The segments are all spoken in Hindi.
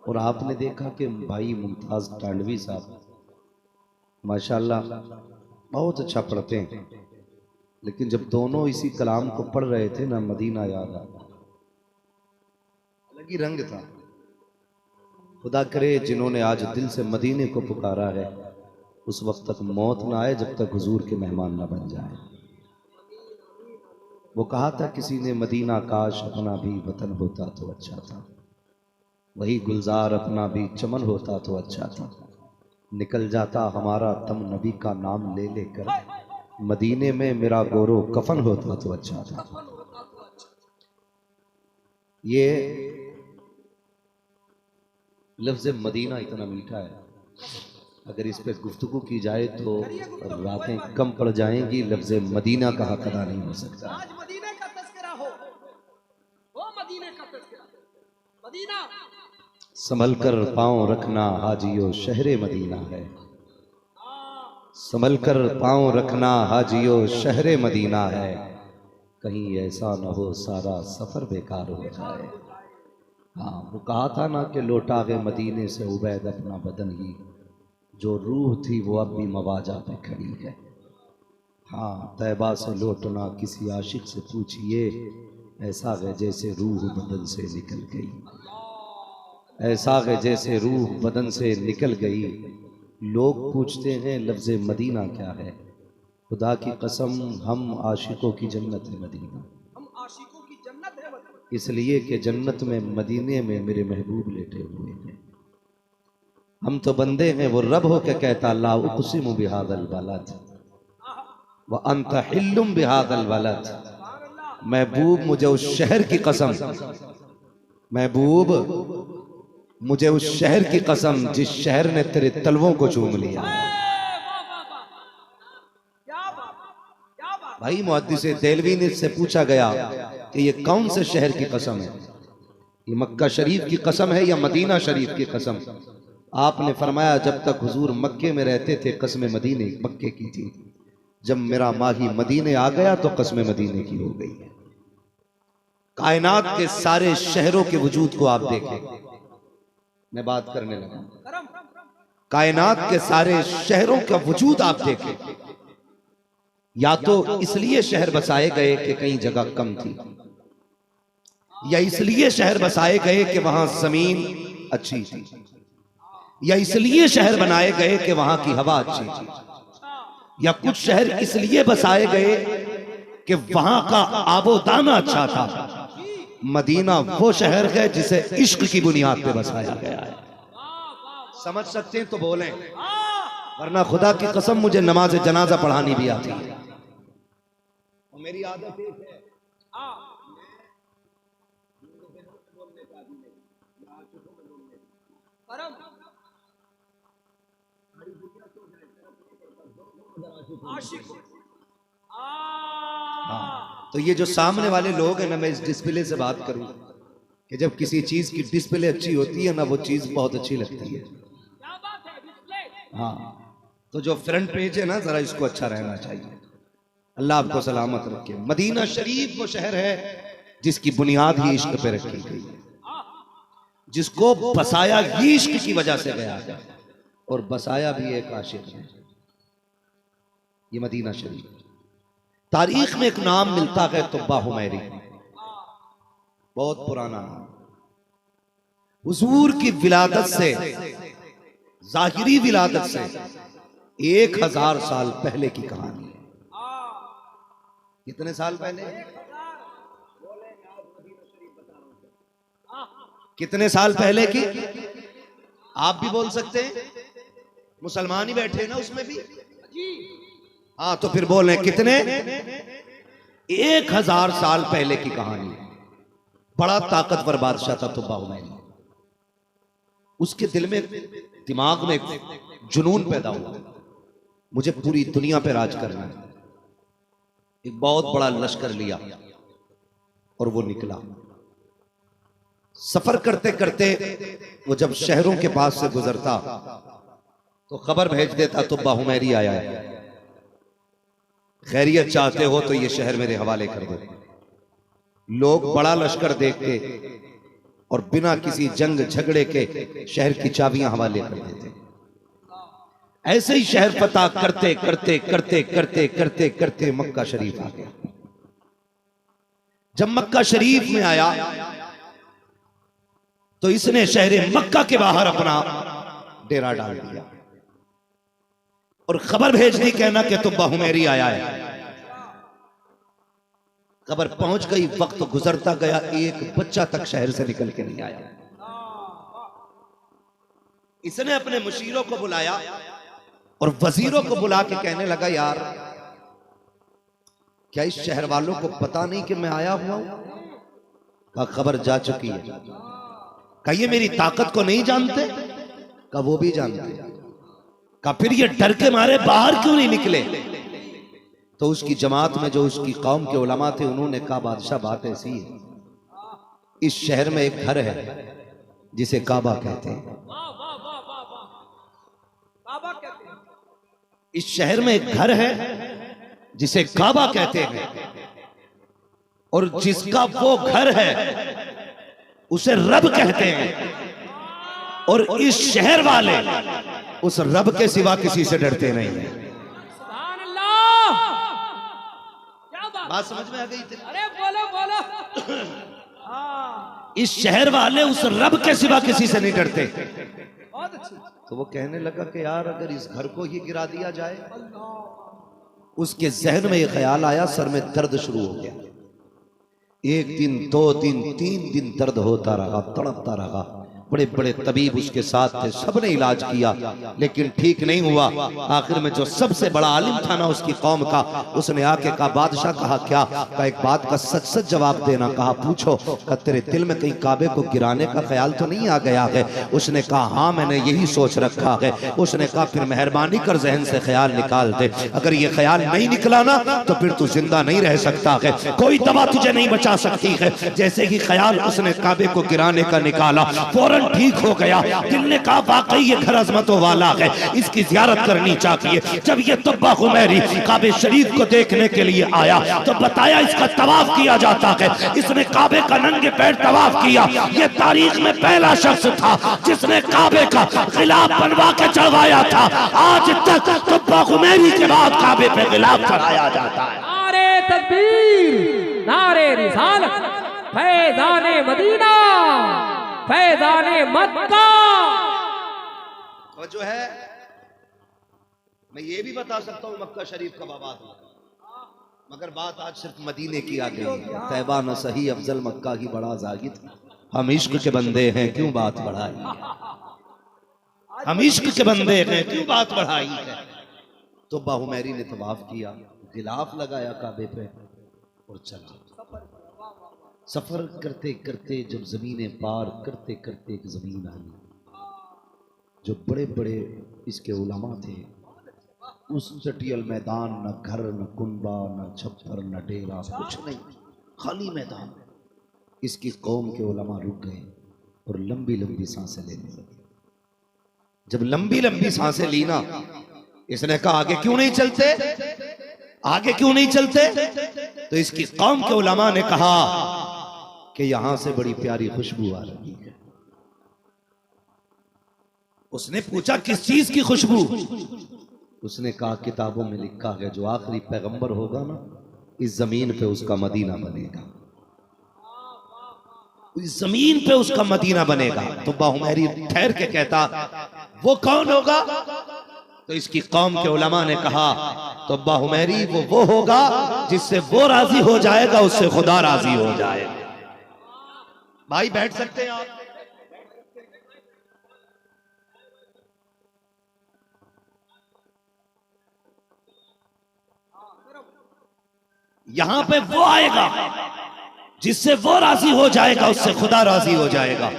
और आपने देखा कि भाई मुमताज टांडवी साहब माशाल्लाह बहुत अच्छा पढ़ते हैं, लेकिन जब दोनों इसी कलाम को पढ़ रहे थे ना, मदीना याद आ गया। अलग ही रंग था। खुदा करे जिन्होंने आज दिल से मदीने को पुकारा है उस वक्त तक मौत ना आए जब तक हुजूर के मेहमान ना बन जाए। वो कहा था किसी ने, मदीना काश अपना भी वतन होता तो अच्छा था, वही गुलजार अपना भी चमन होता तो अच्छा था, निकल जाता हमारा तम नबी का नाम ले लेकर, मदीने में मेरा गोरो कफन होता तो अच्छा था। ये लफ्ज़ मदीना इतना मीठा है, अगर इस पे गुफ्तगू की जाए तो रातें कम पड़ जाएंगी। लफ्ज़ मदीना का हक अदा नहीं हो सकता। आज मदीने का तज़किरा हो मदीने का तज़किरा, मदीना संभल कर पाँव रखना हाजियो शहरे मदीना है, संभल कर पाँव रखना हाजियो शहरे मदीना है, कहीं ऐसा न हो सारा सफर बेकार हो जाए। हाँ, वो कहा था ना कि लौटा गए मदीने से उबैद अपना बदन ही, जो रूह थी वो अब भी मवाजा पे खड़ी है। हाँ, तैबा से लौटना किसी आशिक से पूछिए, ऐसा है जैसे रूह बदन से निकल गई, ऐसा है जैसे रूह बदन से निकल गई। लोग पूछते हैं लफ्ज़ मदीना क्या है, खुदा की कसम हम आशिकों की जन्नत है मदीना, हम आशिकों की जन्नत है मदीना, इसलिए कि जन्नत में मदीने में मेरे महबूब लेटे हुए हैं। हम तो बंदे हैं, वो रब हो के कहता ला उक़सिमु बिहादल बलद व अंत हिल्लुम बिहादल बलद। महबूब मुझे उस शहर की कसम, महबूब मुझे उस शहर की कसम जिस शहर ने तेरे तलवों को चूम लिया। भाई मुहद्दिस देलवी ने से पूछा गया कि ये कौन से शहर की कसम है, ये मक्का शरीफ की कसम है या मदीना शरीफ की कसम? आपने फरमाया जब तक हुजूर मक्के में रहते थे कसम मदीने मक्के की थी, जब मेरा माही मदीने आ गया तो कसम मदीने की हो गई है। कायनात के सारे शहरों के वजूद को आप देखें, मैं बात करने लगा, कायनात के सारे शहरों का वजूद आप देखें, या तो इसलिए शहर बसाए गए कि कई जगह कम थी, या इसलिए शहर बसाए गए कि वहां जमीन अच्छी थी, या इसलिए शहर बनाए गए कि वहां की हवा अच्छी थी, या कुछ शहर इसलिए बसाए गए कि वहां का आबोदाना अच्छा था। मदीना वो शहर है जिसे इश्क की बुनियाद पे बसाया गया है। समझ सकते हैं तो बोलें, वरना खुदा की कसम मुझे नमाज जनाजा पढ़ानी भी आती है। मेरी आदत है तो ये जो सामने वाले लोग हैं ना, मैं इस डिस्प्ले से बात करूं कि जब किसी चीज की डिस्प्ले अच्छी होती है ना, वो चीज बहुत अच्छी लगती है। हाँ, तो जो फ्रंट पेज है ना, जरा इसको अच्छा रहना चाहिए। अल्लाह आपको सलामत रखे। मदीना शरीफ वो शहर है जिसकी बुनियाद ही इश्क पे रखी गई है, जिसको बसाया ही इश्क की वजह से गया है, और बसाया भी एक आशिक है। ये मदीना शरीफ, तारीख में एक नाम मिलता है तुब्बा हुमैरी, बहुत पुराना नाम। हुजूर की विलादत से, जाहिरी विलादत से 1000 साल पहले की कहानी है। कितने साल पहले? कितने साल पहले की? आप भी बोल सकते हैं, मुसलमान ही बैठे ना उसमें भी। हाँ, तो फिर बोल रहे कितने? 1000 साल पहले की कहानी। बड़ा ताकतवर बादशाह था तुब्बा हुमैरी। उसके दिल में, दिमाग में जुनून पैदा हुआ, मुझे पूरी दुनिया पे राज करना है। एक बहुत बड़ा लश्कर लिया और वो निकला। सफर करते करते वो जब शहरों के पास से गुजरता तो खबर भेज देता तुब्बा हुमैरी आया है, खैरियत चाहते हो तो ये शहर मेरे हवाले कर दो। लोग बड़ा लश्कर देख के और बिना किसी जंग झगड़े के शहर की चाबियां हवाले कर देते। ऐसे ही शहर फतह करते करते करते करते करते करते मक्का शरीफ आ गया। जब मक्का शरीफ में आया तो इसने शहर मक्का के बाहर अपना डेरा डाल दिया और खबर भेज दी, कहना कि तुब्बा हुमैरी आया है। खबर पहुंच गई, वक्त गुजरता गया, एक बच्चा तक शहर से निकल के नहीं आया। इसने अपने मुशीरों को बुलाया और वजीरों को बुला के कहने लगा, यार क्या इस शहर वालों को पता नहीं कि मैं आया हुआ हूं? कहा खबर जा चुकी है। कहा ये मेरी ताकत को नहीं जानते? कहा वो भी जानते। कहा फिर ये डर के मारे बाहर क्यों नहीं निकले? तो उसकी जमात में जो उसकी कौम के उलमा थे उन्होंने कहा, बादशाह बात ऐसी है, इस शहर में एक घर है जिसे काबा कहते हैं। इस शहर में एक घर है जिसे काबा कहते हैं और जिसका वो घर है उसे रब कहते हैं और इस शहर वाले उस रब के सिवा किसी से डरते नहीं है। बात समझ में आ गई? अरे बोलो बोलो। इस शहर वाले उस रब के सिवा किसी से नहीं डरते। बहुत अच्छी। तो वो कहने लगा कि यार अगर इस घर को ही गिरा दिया जाए। उसके जहन में ये ख्याल आया, सर में दर्द शुरू हो गया। एक दिन, 2 दिन, 3 दिन दर्द होता रहा, तड़पता रहा। बड़े बड़े तबीब उसके साथ थे, सबने इलाज किया लेकिन ठीक नहीं हुआ। आखिर में जो सबसे बड़ा आलिम था ना उसकी कौम का, उसने आके कहा, बादशाह कहा क्या? कहा एक बात का सच सच जवाब देना। कहा पूछो। कहा तेरे दिल में कहीं काबे को गिराने का ख्याल तो नहीं आ गया है? उसने कहा हाँ मैंने यही सोच रखा है। उसने कहा फिर मेहरबानी कर जहन से ख्याल निकाल दे। अगर ये ख्याल नहीं निकला ना तो फिर तू जिंदा नहीं रह सकता है, कोई दवा तुझे नहीं बचा सकती है। जैसे ही ख्याल उसने काबे को गिराने का निकाला, फौरन ठीक हो गया। दिल ने कहा वाकई ये घर अजमतों वाला है, इसकी जियारत करनी चाहिए। जब ये तुब्बा हुमैरी काबे शरीफ को देखने के लिए आया तो बताया इसका तवाफ किया जाता है। इसने काबे का नंगे पैर तवाफ किया। ये तारीख में पहला शख्स था जिसने काबे का गिलाफ बनवा के चढ़वाया था। आज तक तुब्बा हुमैरी के बाद काबे पे गिलाफ चढ़ाया जाता है। नारे तकबीर, नारे रिसालत, फैज़ाने मदीना, फैज़ाने मक्का। तो जो है मैं ये भी बता सकता हूँ मक्का शरीफ कब आबाद हुआ, मगर बात आज सिर्फ मदीने की आ गई है। तैबा न सही अफजल मक्का ही बड़ा जाहिद, हम इश्क के बंदे हैं क्यों बात बढ़ाई, हम इश्क के बंदे हैं क्यों बात बढ़ाई है। तो हुमैरी ने तवाफ किया, गिलाफ लगाया काबे पे और चला। सफर करते करते जब जमीनें पार करते करते एक जमीन आई, जो बड़े बड़े इसके उलमा थे, उस चटियल मैदान, न घर न कुंबा न छप्पर न डेरा, कुछ नहीं, खाली मैदान। इसकी कौम के उलमा रुक गए और लंबी लंबी सांसें लेने लगे। जब लंबी लंबी सांसें ली ना, इसने कहा आगे क्यों नहीं चलते, आगे क्यों नहीं चलते? तो इसकी कौम के उलमा ने कहा कि यहां से बड़ी प्यारी खुशबू आ रही है। उसने पूछा किस चीज की खुशबू? उसने कहा किताबों में लिखा है जो आखिरी पैगंबर होगा ना, इस जमीन पे उसका मदीना बनेगा, इस जमीन पे उसका मदीना बनेगा। तो हुमैरी ठहर के कहता वो कौन होगा? तो इसकी कौम के उलमा ने कहा तो हुमैरी वो होगा जिससे वो राजी हो जाएगा, उससे खुदा राजी हो जाएगा। भाई बैठ सकते हैं आप। यहां पे वो आएगा जिससे वो राजी हो जाएगा, उससे खुदा राजी हो जाएगा।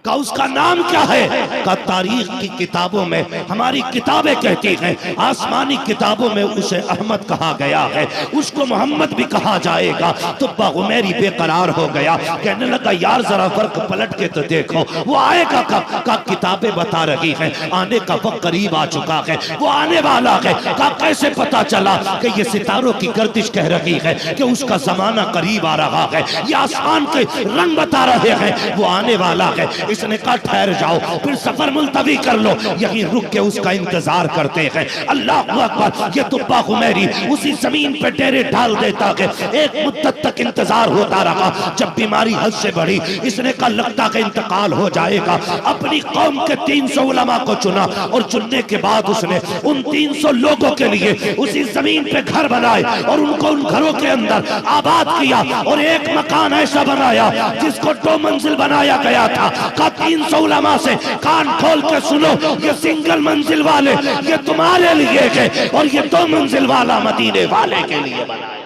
का उसका नाम क्या है? का तारीख की किताबों में हमारी किताबें कहती हैं, आसमानी किताबों में उसे अहमद कहा गया है, उसको मोहम्मद भी कहा जाएगा। तो बागुमेरी बेकरार हो गया, कहने लगा यार जरा फर्क पलट के तो देखो, वो आएगा कब? का किताबें बता रही हैं आने का वक्त करीब आ चुका है, वो आने वाला है। का कैसे पता चला? कि ये सितारों की गर्दिश कह रही है कि उसका जमाना करीब आ रहा है, ये आसमान के रंग बता रहे हैं वो आने वाला है। इसने कहा ठहर जाओ, फिर सफर मुलतवी कर लो, यहीं रुक के उसका इंतजार करते हैं। अल्लाह अकबर, ये तो बागुमेरी उसी जमीन पे डेरे डाल देता है। एक मुद्दत तक इंतजार होता रहा, जब बीमारी हद से बढ़ी, इसने कहा लगता है इंतकाल हो जाएगा। अपनी कौम के 300 उलमा को चुना और चुनने के बाद उसने उन 300 लोगों के लिए उसी जमीन पे घर बनाए और उनको उन घरों के अंदर आबाद किया और एक मकान ऐसा बनाया जिसको 2 मंजिल बनाया गया था। का 300 उलमा से कान खोल के सुनो, ये सिंगल मंजिल वाले ये तुम्हारे लिए है और ये 2 मंजिल वाला मदीने वाले के लिए बनाया।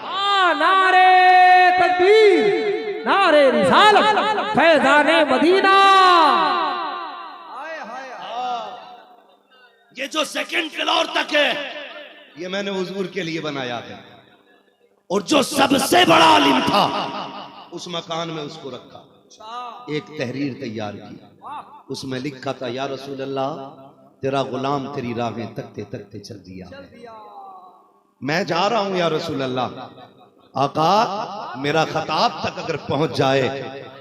नारे तकबीर, नारे रिसालत, फैज़ाने मदीना। ये जो सेकंड फ्लोर तक है ये मैंने हुजूर के लिए बनाया है, और जो सबसे बड़ा आलिम था उस मकान में उसको रखा, एक तहरीर तैयार की, उसमें लिखा था या रसूल अल्लाह तेरा गुलाम तेरी राहें तकते तकते चल दिया, मैं जा रहा हूं या रसूल अल्लाह। आका मेरा खताब तक अगर पहुंच जाए,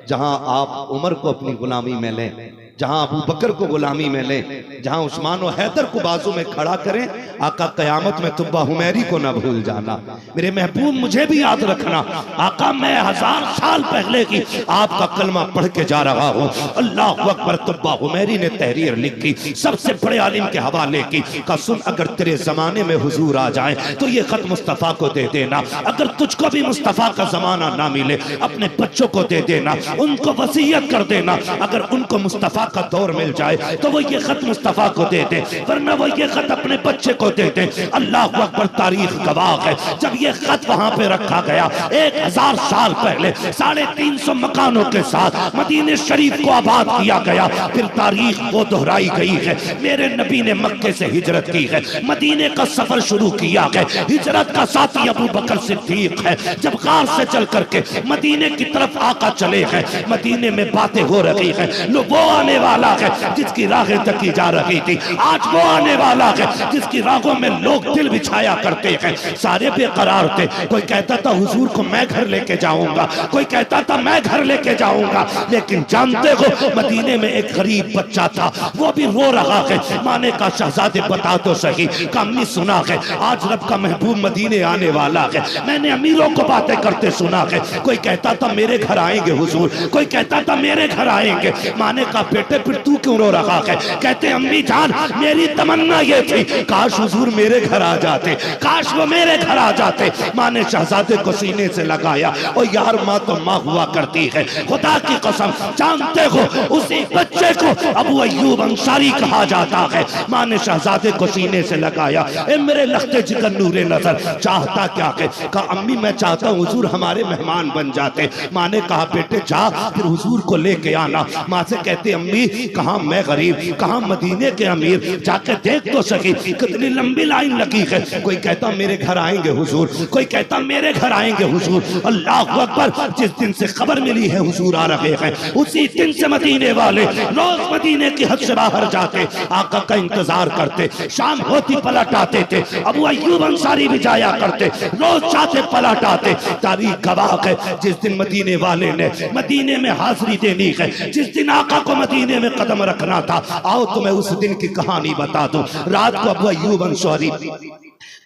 जहां आप उमर को अपनी गुलामी में लें, जहां अबू बकर को गुलामी में लें, जहां उस्मान और हैदर को बाजू में खड़ा करें, आका कयामत में तुब्बा हुमैरी को ना भूल जाना। मेरे महबूब मुझे भी याद रखना, आका मैं 1000 साल पहले की आपका कलमा पढ़ के जा रहा हूं। अल्लाह अकबर। तुब्बा हुमैरी ने तहरीर लिखी, सबसे बड़े आलिम के हवाले की, का सुन अगर तेरे जमाने में हुजूर आ जाए तो ये खत मुस्तफा को दे देना, अगर तुझको भी मुस्तफा का जमाना ना मिले अपने बच्चों को दे देना, उनको वसीयत कर देना, अगर उनको मुस्तफा का दौर मिल जाए तो वो ये खत मुस्तफा को दे दे, वरना वो ये खत अपने बच्चे को दे दे। अल्लाह अकबर। तारीख गवाह है, जब ये खत वहां पे रखा गया 1000 साल पहले 350 मकानों के साथ मदीने शरीफ को आबाद किया गया। फिर तारीख वो दोहराई गई है, मेरे नबी ने मक्के से हिजरत की है, मदीने का सफर शुरू किया है, हिजरत का साथी अबू बकर सिद्दीक है। जब गार से चल करके मदीने की तरफ आका चले हैं, मदीने में बातें हो रही हैं, लोग वो आने वाला है जिसकी राहें तकी जा रही थी, आज वो आने वाला है जिसकी राहों में लोग दिल बिछाया करते हैं। सारे बेकरार थे, कोई कहता था हुजूर को मैं घर लेके जाऊंगा, कोई कहता था मैं घर लेके जाऊंगा, लेकिन जानते हो मदीने में एक गरीब बच्चा था, वो भी रो रहा है। माने का शहजादे बता तो सही, कमी सुना है आज रब का महबूब मदीने आने वाला है। मैंने अमीरों को बातें करते सुना है, कोई कहता था मेरे घर आएंगे हुजूर, कोई कहता था मेरे घर आएंगे। माने का बेटे फिर तू क्यों रो रहा है? कहते अम्मी जान मेरी तमन्ना ये थी काश हुजूर मेरे घर आ जाते, काश वो मेरे घर आ जाते। माँ ने शहजादे को सीने से लगाया, और यार माँ तो माँ हुआ करती है, खुदा की कसम जानते हो उसी बच्चे को अबू अय्यूब अंसारी कहा जाता है। माँ ने शहजादे को सीने से लगाया, ए मेरे लखते जिगर नूरे नजर चाहता क्या है? कहा अम्मी मैं चाहता हूँ हुजूर हमारे मेहमान बन जाते। माँ ने कहा बेटे जा फिर हुजूर को लेके आना। माँ से कहते अम्मी कहाँ मैं गरीब, कहाँ मदीने के अमीर, जाके देख तो सकी कितनी लंबी लाइन लगी है। कोई कहता मेरे घर आएंगे हुजूर, कोई कहता मेरे घर आएंगे हुजूर। अल्लाह अकबर। जिस दिन से खबर मिली है हुजूर आ रहे हैं, उसी दिन से मदीने वाले रोज मदीने की हद से बाहर जाते, आका का इंतजार करते, शाम होती पलट आते थे। अबू अय्यूब अंसारी भी जाया करते, रोज जाते पलट आते। तारीख गवाह है जिस दिन मदीने वाले ने मदीने में हाजिरी देनी है, जिस दिन आका को मदीने में कदम रखना था, आओ तुम्हें उस दिन की कहानी बता दूं। रात को अबू अय्यूब अंसारी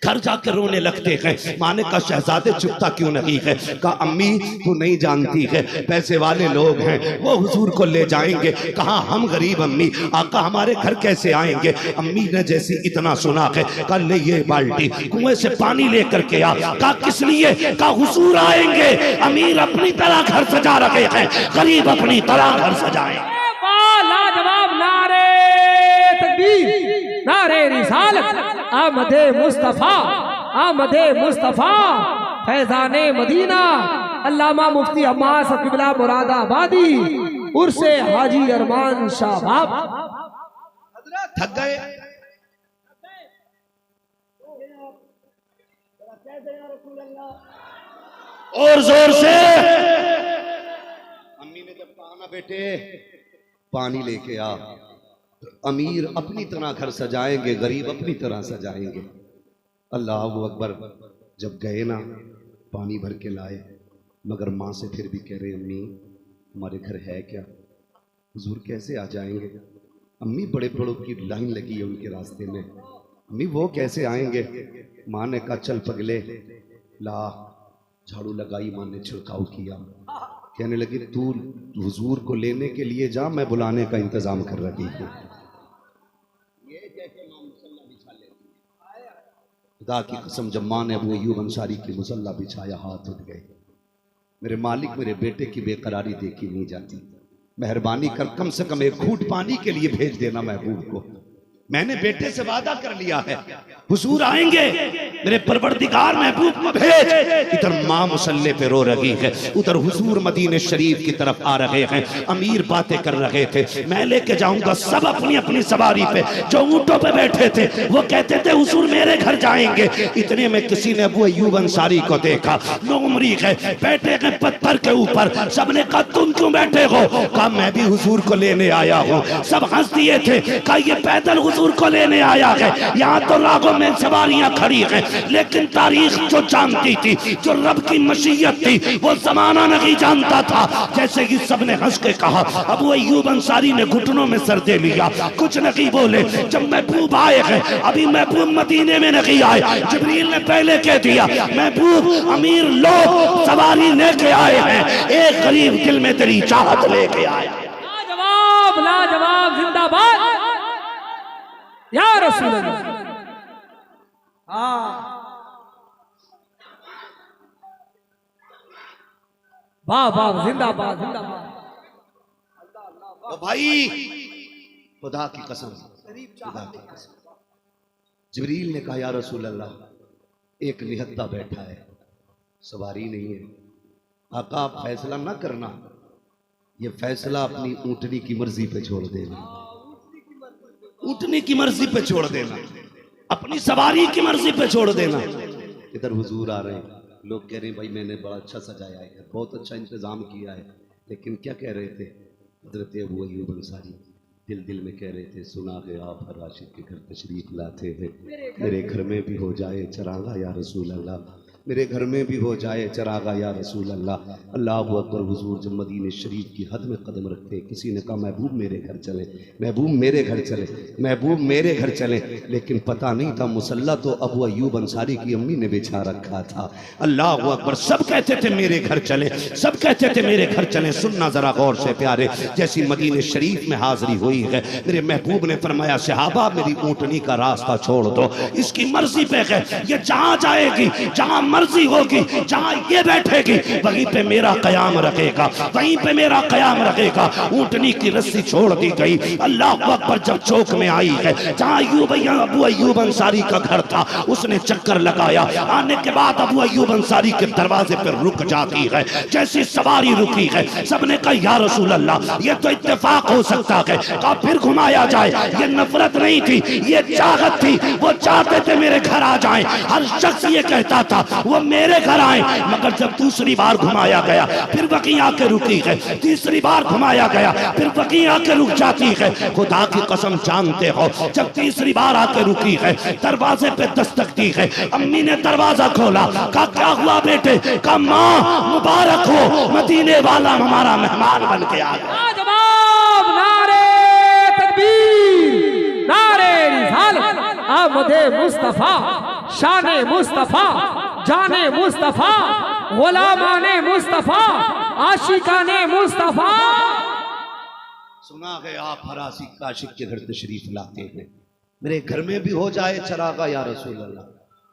घर जाकर रोने लगते हैं। माने का शहजादे चुपता क्यों नहीं है? कहा अम्मी तू नहीं जानती है, पैसे वाले लोग हैं वो हुजूर को ले जाएंगे। कहा हम गरीब अम्मी, आका हमारे घर कैसे आएंगे? अम्मी ने जैसी इतना सुना है, कहा ले ये बाल्टी कुएं से पानी लेकर के आ। कहा किस लिए? कहा हुजूर आएंगे, अमीर अपनी तरह घर सजा रहे हैं, गरीब अपनी तरह घर सजाए। लाजवाब नारे तकबीर, नारे रिसालत, आमदे मुस्तफा, आमदे मुस्तफा, फैजाने मदीना। अल्लामा मुफ्ती अब्बास किबला मुरादाबादी उर्से हाजी अरमान शाह बाप। थक गए। और जोर से। अम्मी ने जब कहा ना बेटे पानी लेके आ, तो अमीर अपनी तरह घर सजाएंगे, गरीब अपनी तरह सजाएंगे। अल्लाह अकबर। जब गए ना पानी भर के लाए, मगर माँ से फिर भी कह रहे अम्मी हमारे घर है क्या, हुजूर कैसे आ जाएंगे। अम्मी बड़े बड़ों की लाइन लगी है उनके रास्ते में, अम्मी वो कैसे आएंगे। माँ ने कहा चल पगले ला, झाड़ू लगाई, माँ ने छिड़काव किया, कहने लगी तू हुजूर को लेने के लिए जा, मैं बुलाने का इंतजाम कर रही हूँ। खुदा की कसम जब माँ ने अबू अय्यूब अंसारी की मुसल्ला बिछाया, हाथ उठ गए। मेरे मालिक मेरे बेटे की बेकरारी देखी नहीं जाती, मेहरबानी कर कम से कम एक घूंट पानी के लिए भेज देना महबूब को। मैंने बेटे से वादा कर लिया है हुजूर आएंगे, मेरे परवरदिगार महबूब को भेज। इधर माँ मुसल्ले पे रो रही है, उधर हुजूर मदीने शरीफ की तरफ आ रहे हैं। अमीर बातें कर रहे थे, मैं लेके जाऊंगा। सब अपनी अपनी सवारी पे जो ऊंटों पे बैठे थे वो कहते थे हुजूर मेरे घर जाएंगे। इतने में किसी ने अबू अय्यूब अंसारी को देखा, नोमरी है, बैठे हैं पत्थर के ऊपर। सबने कहा तुम क्यों बैठे हो, कहा मैं भी हुजूर को लेने आया हूँ। सब हंस दिए थे, कहा ये पैदल हुजूर को लेने आया है, यहाँ तो रागों में सवारियां खड़ी हैं। लेकिन तारीख जो जानती थी, जो रब की मशीयत थी, वो जमाना नहीं जानता था। जैसे कि सबने हंस के कहा, अबू अय्यूब अंसारी ने घुटनों में सर दे लिया, कुछ नहीं बोले। जब महबूब आए हैं, अभी महबूब मदीने में नहीं आए, जिब्रील ने पहले कह दिया महबूब अमीर लोग सवारी लेके आए हैं, एक गरीब दिल में तेरी चाहत लेके आए। लाजवाब लाजवाब जिंदाबाद या रसूल अल्लाह। वाह वाह जिंदाबाद जिंदाबाद। ओ भाई खुदा की कसम, खुदा की कसम। जिब्रील ने कहा या रसूल अल्लाह एक निहत्ता बैठा है, सवारी नहीं है। आका आप फैसला ना करना, ये फैसला अपनी ऊंटनी की मर्जी पे छोड़ देना, ऊंटनी की मर्जी पे छोड़ देना, अपनी सवारी की मर्जी पे छोड़ देना। इधर हुजूर आ रहे हैं, लोग कह रहे हैं भाई मैंने बड़ा अच्छा सजाया है, बहुत अच्छा इंतजाम किया है। लेकिन क्या कह रहे थे हजरत अबू अय्यूब अंसारी, दिल दिल में कह रहे थे सुना है आप हर आशिक के घर तशरीफ लाते हैं, मेरे घर में भी हो जाए चरागा या रसूल अल्लाह, मेरे घर में भी हो जाए चरागा या रसूल अल्लाह। अल्लाह अकबर। हुजूर जब मदीने शरीफ की हद में कदम रखते, किसी ने कहा महबूब मेरे घर चले, महबूब मेरे घर चले, महबूब मेरे घर चले। लेकिन पता नहीं था मुसल्ला तो अबू अय्यूब अंसारी की अम्मी ने बिछा रखा था। अल्लाह अकबर। सब कहते थे मेरे घर चले, सब कहते थे मेरे घर चले। सुनना जरा गौर से प्यारे, जैसी मदीने शरीफ में हाजिरी हुई है, मेरे महबूब ने फरमाया सहाबा मेरी ऊँटनी का रास्ता छोड़ दो, इसकी मर्जी पे है, ये जहाँ जाएगी, जहाँ मर्जी होगी, जहाँ ये बैठेगी वहीं पे मेरा कयाम रखेगा, वहीं पे मेरा कयाम रखेगा। ऊँटनी की रस्सी छोड़ दी गई। अल्लाह अकबर। जब चौक में आई है जहाँ अबू अय्यूब अंसारी का घर था, उसने चक्कर लगाया। आने के बाद अबू अय्यूब अंसारी के दरवाजे पर रुक जाती है। जैसी सवारी रुकी है, सबने कहा या रसूल अल्लाह ये तो इत्तेफाक हो सकता है, कहा फिर घुमाया जाए। ये नफरत नहीं थी, ये चाहत थी, वो चाहते थे मेरे घर आ जाए। हर शख्स ये कहता था वो मेरे घर आए। मगर जब दूसरी बार घुमाया गया, फिर वहीं आके रुकी है, तीसरी बार घुमाया गया, फिर वहीं आके रुक जाती है। खुदा की कसम जानते हो, जब तीसरी बार आके रुकी है, दरवाजे पे दस्तक दी है, अम्मी ने दरवाजा खोला, कहा क्या हुआ बेटे, कहा माँ मुबारक हो, मदीने वाला हमारा मेहमान बन के आ गया। जवाब नारे तकबीर, नारे रिसालत, आमदे मुस्तफा, शाने मुस्तफा, जाने मुस्तफा, गुलामाने मुस्तफा, आशिकाने मुस्तफा। सुना है आप हर आशिक के घर तशरीफ लाते हैं, मेरे घर में भी हो जाए चरागा या रसूल अल्लाह।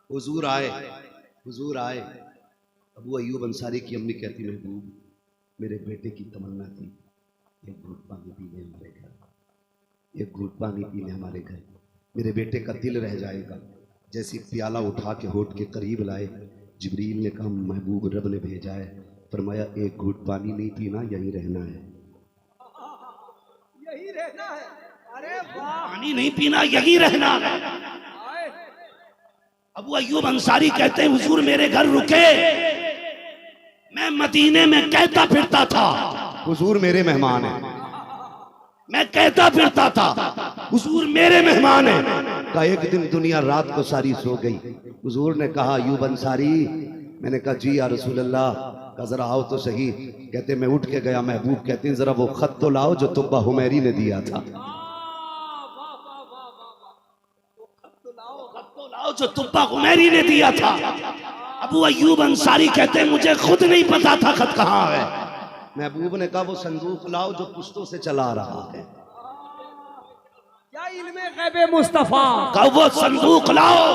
हुजूर आए, हुजूर आए। अबू अय्यूब अंसारी की अम्मी कहती महबूब मेरे बेटे की तमन्ना थी एक घूंट पानी पी ले हमारे घर, एक घूंट पानी पी ले हमारे घर, मेरे बेटे का दिल रह जाएगा। जैसी प्याला उठा के होठ के करीब लाए, जिब्रील ने कहा महबूब रब ने भेजा है, फरमाया एक घूंट पानी नहीं पीना, यहीं रहना है। पानी नहीं पीना, यही रहना है। अबू अय्यूब अंसारी कहते हैं हुजूर मेरे घर रुके, मैं मदीने में कहता फिरता था, हुजूर मेरे मेहमान हैं। मैं कहता फिरता था हुजूर मेरे मेहमान हैं। का एक दिन दुनिया रात को सारी सो गई। हुजूर ने कहा अय्यूब अंसारी, मैंने कहा जी या रसूल अल्लाह, का जरा आओ तो सही। कहते मैं उठ के गया, महबूब कहते हैं जरा वो खत तो लाओ जो तुब्बा हुमैरी ने दिया था। लाओ जो तुब्बा हुमैरी ने दिया था। अबू अय्यूब अंसारी कहते हैं मुझे खुद नहीं पता था खत कहाँ है। महबूब ने कहा वो संदूक लाओ जो पुश्तों से चला रहा है। क्या इल्मे गैबे मुस्तफा, का वो संदूक लाओ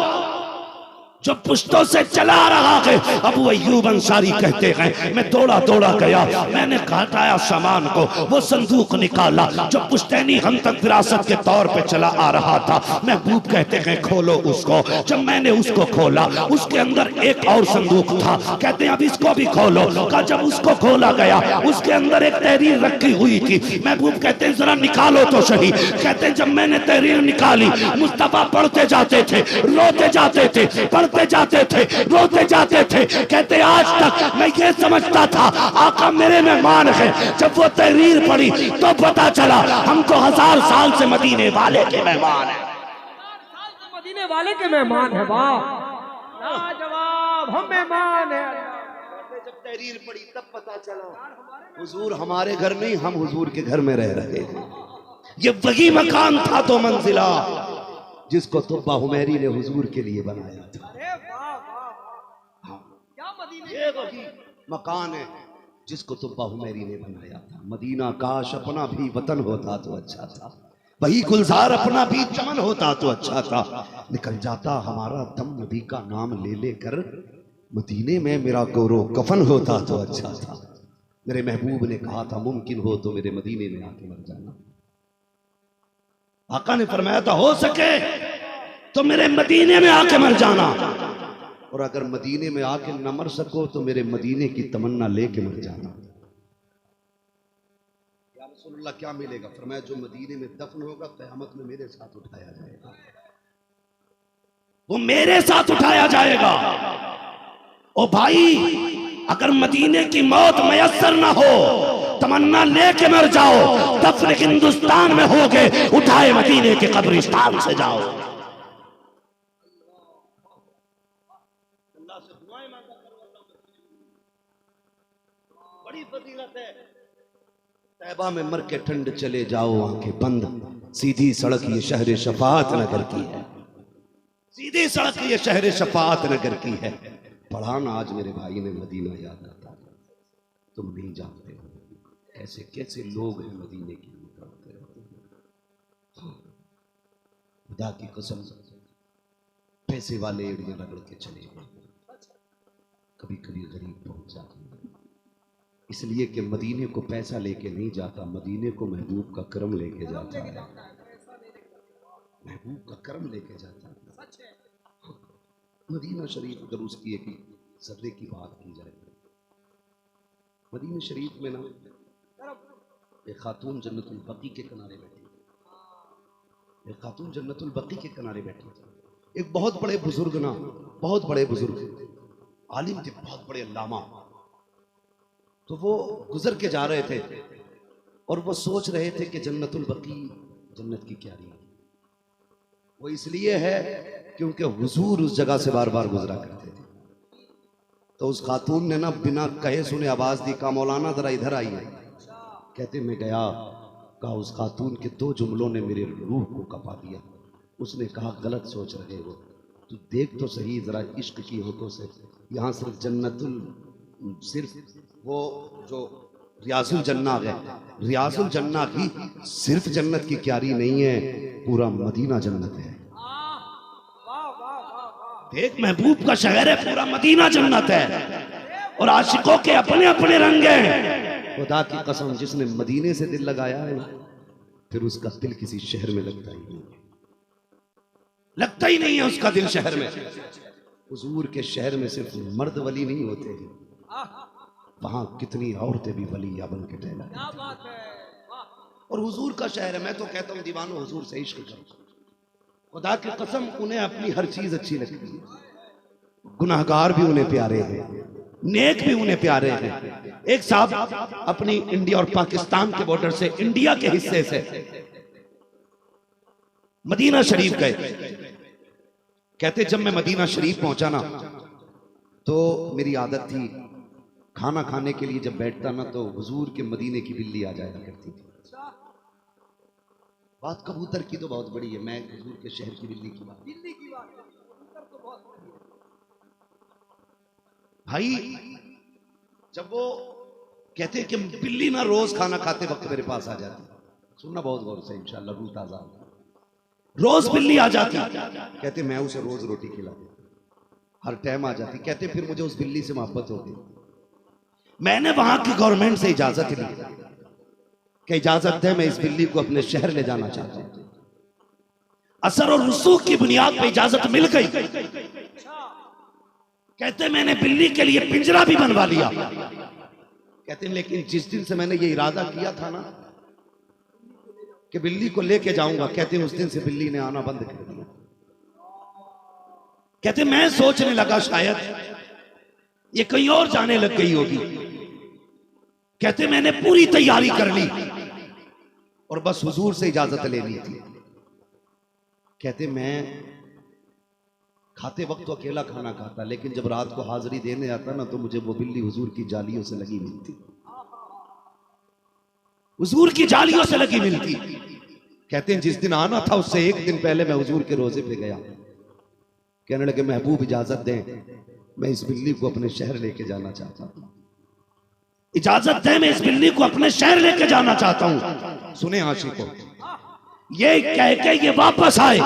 जो पुश्तों से चला रहा है। अबू अय्यूब अंसारी कहते हैं मैं दौड़ा दौड़ा गया, मैंने घटाया सामान को, वो संदूक निकाला जो पुश्तैनी हम तक विरासत के तौर पे चला आ रहा था। महबूब कहते हैं खोलो उसको। जब मैंने उसको खोला, उसके अंदर एक और संदूक था। कहते हैं अब इसको भी खोलो। का जब उसको खोला गया, उसके अंदर एक तहरीर रखी हुई थी। महबूब कहते हैं जरा निकालो तो सही। कहते हैं जब मैंने तहरीर निकाली, मुस्तफा पढ़ते जाते थे, रोते जाते थे, पढ़ते जाते थे, रोते जाते थे। कहते आज तक मैं ये समझता था आका मेरे मेहमान है। जब वो तहरीर पढ़ी तो पता चला हम तो 1000 साल से मदीने वाले के मेहमान हैं। 1000 साल से मदीने वाले के मेहमान है। वाह लाजवाब, हम मेहमान है। जब तहरीर पढ़ी तब पता चला हुजूर हमारे घर नहीं, हम हुजूर के घर में रह रहे थे। ये वही मकान था तो मंजिला जिसको तुब्बा हुमैरी ने हुजूर के लिए बनाया था। अरे वाह वाह वाह, क्या मदीने ये वही मकान है जिसको तुब्बा हुमैरी ने बनाया था। मदीना काश अपना भी वतन होता तो अच्छा था, वही गुलजार अपना भी चमन होता तो अच्छा था। निकल जाता हमारा दम नबी का नाम ले लेकर, मदीने में मेरा गोरो कफन होता तो अच्छा था। मेरे महबूब ने कहा था मुमकिन हो तो मेरे मदीने में आके मर जाना। आका ने फरमाया था हो सके तो मेरे मदीने में आके मर जाना, और अगर मदीने में आके न मर सको तो मेरे मदीने की तमन्ना लेके मर जाना। या रसूलुल्लाह क्या मिलेगा? फरमाया जो मदीने में दफन होगा क़यामत में मेरे साथ उठाया जाएगा। वो मेरे साथ उठाया जाएगा। ओ भाई अगर मदीने की मौत मयस्सर ना हो, तमन्ना लेके मर जाओ, दफन हिंदुस्तान में होगे, उठाए मदीने के कब्रिस्तान से जाओ। बड़ी फजीलत है। तैबा में मर के ठंड चले जाओ आंखें बंद, सीधी सड़क ये शहर शफात नगर की है। सीधी सड़क ये शहर शफात नगर की है। पढ़ाना आज मेरे भाई ने मदीना याद आता है। तुम नहीं जानते हो ऐसे कैसे लोग हैं मदीने के लिए पढ़ते रहते हैं। खुदा की कसम पैसे वाले एड़ियां रगड़ के चले गए, कभी कभी गरीब पहुंच जाते हैं। इसलिए कि मदीने को पैसा लेके नहीं जाता, मदीने को महबूब का करम लेके जाता है। महबूब का करम लेके जाता है। मदीना शरीफ अगर उसकी एक जर्रे की बात की जाए, मदीना शरीफ में ना एक खातून जन्नतुल बकी के किनारे बैठी, एक खातून जन्नतुल बकी के किनारे बैठी। एक बहुत बड़े बुजुर्ग ना, बहुत बड़े बुजुर्ग आलिम थे, बहुत बड़े अल्लामा। तो वो गुजर के जा रहे थे और वो सोच रहे थे कि जन्नतुल बकी जन्नत की क्यारी है। वो इसलिए है क्योंकि हुजूर उस जगह से बार बार गुजरा करते थे। तो उस खातून ने ना बिना कहे सुने आवाज दी, कहा मौलाना जरा इधर आइए। कहते मैं गया, कहा उस खातून के 2 जुमलों ने मेरे रूह को कपा दिया। उसने कहा गलत सोच रहे हो, तू देख तो सही जरा इश्क की होठों से, यहाँ सिर्फ जन्नतुल, सिर्फ वो जो रियाजुल जन्ना है, रियाजुल जन्ना की सिर्फ जन्नत की क्यारी नहीं है, पूरा मदीना जन्नत है। देख महबूब का शहर है, पूरा मदीना जन्नत है और आशिकों के अपने अपने रंग हैं। खुदा की कसम जिसने मदीने से दिल लगाया है ना, फिर उसका दिल किसी शहर में लगता ही नहीं, लगता ही नहीं है उसका दिल शहर में। हुजूर के शहर में सिर्फ मर्द वली नहीं होते हैं, वहां कितनी औरतें भी वलिया बन के टहला। और हुजूर का शहर है। मैं तो कहता हूं दीवानो हुजूर से इश्क करो, खुदा की कसम उन्हें अपनी हर चीज अच्छी लगती है। गुनाहगार भी उन्हें प्यारे हैं, नेक भी उन्हें प्यारे हैं। एक साहब अपनी इंडिया और पाकिस्तान के बॉर्डर से, इंडिया के हिस्से से मदीना शरीफ गए। कहते जब मैं मदीना शरीफ पहुंचा ना तो मेरी आदत थी खाना खाने के लिए जब बैठता ना तो हुजूर के मदीने की बिल्ली आ जाया करती थी। बात कबूतर की तो बहुत बड़ी है, मैं हुजूर के शहर की बिल्ली की बात कबूतर तो बहुत बड़ी है भाई। जब वो कहते कि बिल्ली ना रोज खाना खाते वक्त मेरे पास आ जाती, सुनना बहुत गौर से इंशाल्लाह, रूह ताजा, रोज बिल्ली आ जाती, कहते मैं उसे रोज रोटी खिलाती, हर टाइम आ जाती। कहते फिर मुझे उस बिल्ली से मोहब्बत हो गई। मैंने वहां की गवर्नमेंट से इजाजत ली कि इजाजत है मैं इस बिल्ली को अपने शहर ले जाना चाहता हूं। असर और रसूख की बुनियाद पर इजाजत मिल गई। कहते मैंने बिल्ली के लिए पिंजरा भी बनवा लिया। कहते लेकिन जिस दिन से मैंने ये इरादा किया था ना कि बिल्ली को लेके जाऊंगा, कहते उस दिन से बिल्ली ने आना बंद कर दिया। कहते मैं सोचने लगा शायद ये कहीं और जाने लग गई होगी। कहते मैंने पूरी तैयारी कर ली और बस हुजूर से इजाजत लेनी थी। कहते मैं खाते वक्त तो अकेला खाना खाता, लेकिन जब रात को हाजिरी देने आता ना तो मुझे वो बिल्ली हुजूर की जालियों से लगी मिलती, हुजूर की जालियों से लगी मिलती। कहते हैं जिस दिन आना था उससे एक दिन पहले मैं हुजूर के रोजे पे गया। कहने लगे महबूब इजाजत दें, मैं इस बिल्ली को अपने शहर लेके जाना चाहता हूं। इजाजत दें, मैं इस बिल्ली को अपने शहर लेके जाना चाहता हूं। सुने आशिकों, ये कह के ये वापस आए।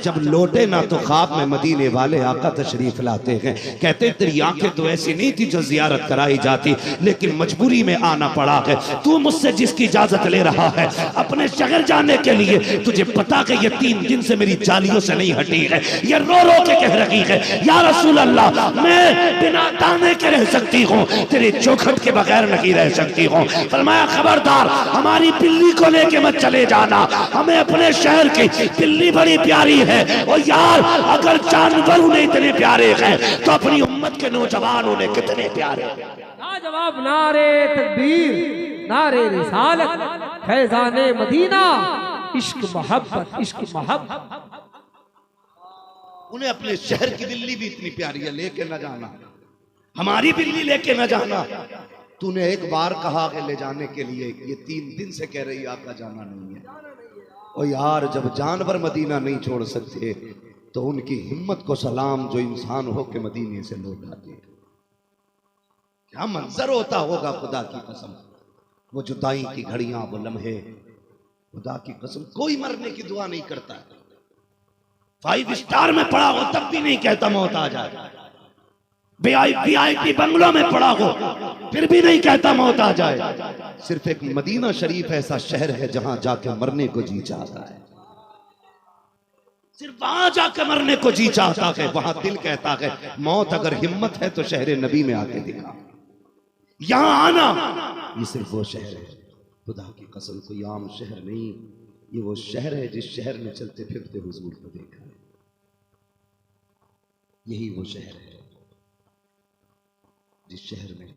जब लौटे ना तो ख्वाब में मदीने वाले आका तशरीफ लाते हैं। कहते तेरी आंखें तो ऐसी नहीं थी जो जियारत कराई जाती, लेकिन मजबूरी में आना पड़ा है। तू मुझसे जिसकी इजाजत ले रहा है अपने शहर जाने के लिए, तुझे पता कि ये 3 दिन से मेरी जालियों से नहीं हटी है। ये रो रो के कह रही है या रसूल अल्लाह, मैं बिना दाने के रह सकती हूँ, तेरे चौखट के बगैर नहीं रह सकती हूँ। फरमाया खबरदार हमारी बिल्ली को लेके मत चले जाना, हमें अपने शहर की बिल्ली बड़ी प्यारी है। और यार अगर जानवर उन्हें इतने प्यारे हैं तो अपनी उम्मत के नौजवान उन्हें कितने प्यारे हैं। लाजवाब नारे तकबीर, नारे रिसालत, फैजाने मदीना, इश्क मोहब्बत, इश्क मोहब्बत। उन्हें अपने शहर की बिल्ली भी इतनी प्यारी है, लेके न जाना, हमारी बिल्ली लेके न जाना। तूने एक बार कहा कि ले जाने के लिए, ये 3 दिन से कह रही आका जाना नहीं है। और यार जब जानवर मदीना नहीं छोड़ सकते तो उनकी हिम्मत को सलाम जो इंसान हो के मदीने से लौट आते। क्या मंजर होता होगा खुदा की कसम। वो जुदाई की घड़ियां, वो लम्हे, खुदा की कसम कोई मरने की दुआ नहीं करता है। 5 स्टार में पड़ा हो तब भी नहीं कहता मौत आ जाए, VIP बंगलों में पड़ा हो फिर भी नहीं कहता मौत आ जाए। सिर्फ एक मदीना शरीफ ऐसा शहर है जहां जाके मरने को जी चाहता है, सिर्फ वहां जाकर मरने को जी चाहता है। वहां दिल कहता है मौत अगर हिम्मत है तो शहर नबी में आके दिखा। यहां आना ये सिर्फ वो शहर है, खुदा की कसम कोई आम शहर नहीं, ये वो शहर है जिस शहर में चलते फिरते हुजूर को देखा है। यही वो शहर है जिस शहर में